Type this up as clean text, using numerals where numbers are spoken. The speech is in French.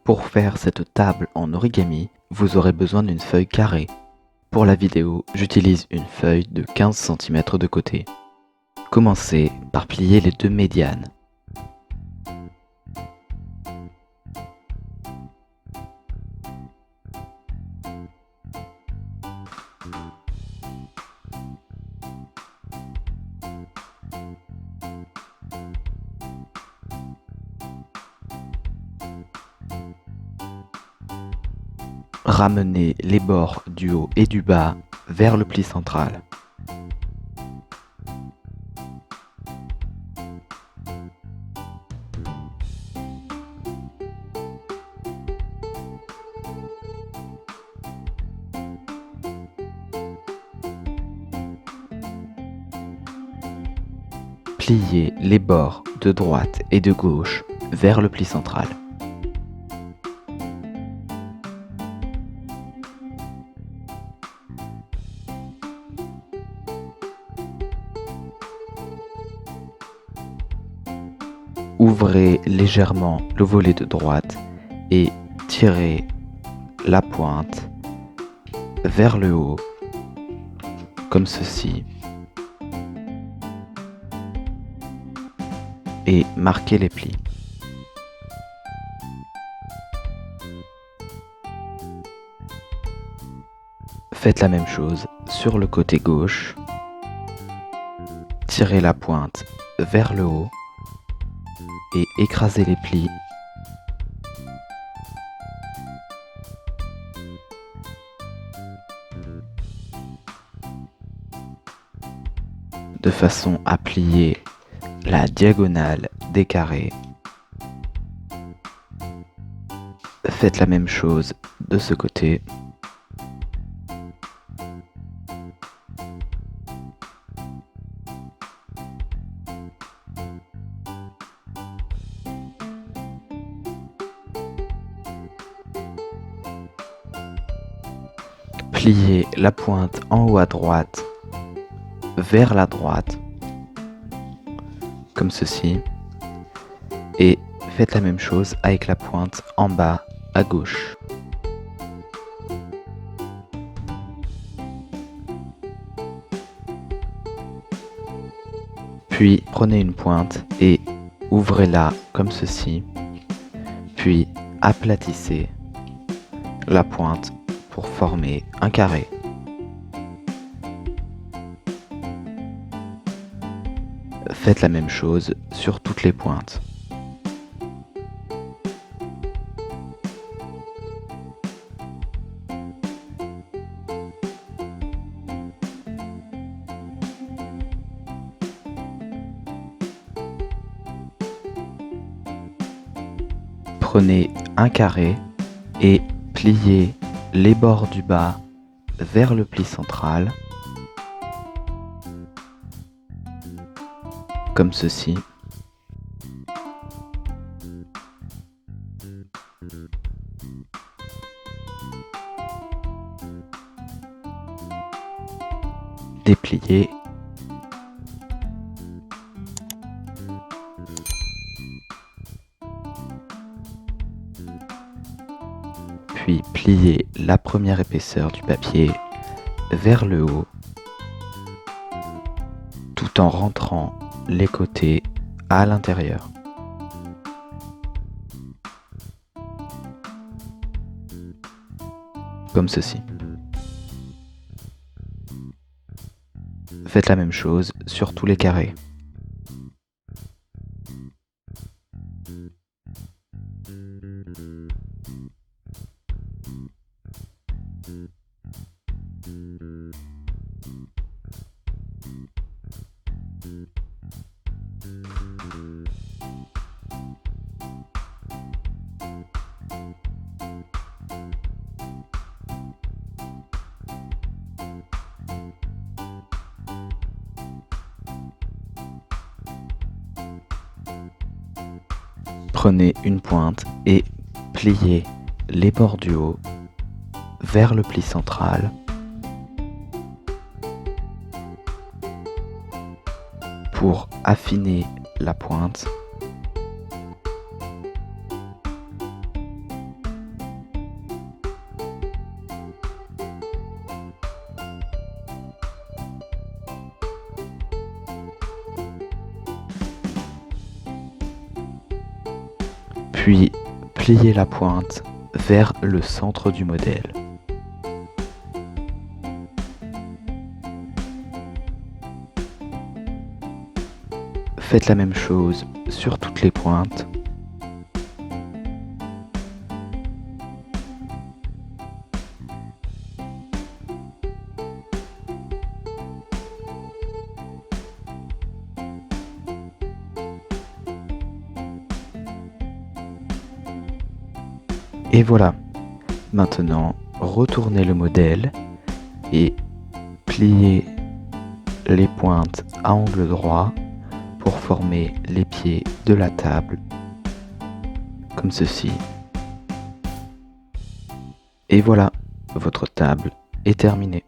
Pour faire cette table en origami, vous aurez besoin d'une feuille carrée. Pour la vidéo, j'utilise une feuille de 15 cm de côté. Commencez par plier les deux médianes. Ramenez les bords du haut et du bas vers le pli central. Pliez les bords de droite et de gauche vers le pli central. Ouvrez légèrement le volet de droite et tirez la pointe vers le haut, comme ceci, et marquez les plis. Faites la même chose sur le côté gauche, tirez la pointe vers le haut et écrasez les plis de façon à plier la diagonale des carrés. Faites la même chose de ce côté. Pliez la pointe en haut à droite vers la droite, comme ceci, et faites la même chose avec la pointe en bas à gauche. Puis prenez une pointe et ouvrez-la comme ceci, puis aplatissez la pointe pour former un carré. Faites la même chose sur toutes les pointes. Prenez un carré et pliez les bords du bas vers le pli central, comme ceci. Dépliez. Puis pliez la première épaisseur du papier vers le haut, tout en rentrant les côtés à l'intérieur. Comme ceci. Faites la même chose sur tous les carrés. Prenez une pointe et pliez les bords du haut vers le pli central. Pour affiner la pointe, puis pliez la pointe vers le centre du modèle. Faites la même chose sur toutes les pointes. Et voilà. Maintenant, retournez le modèle et pliez les pointes à angle droit pour former les pieds de la table, comme ceci. Et voilà, votre table est terminée.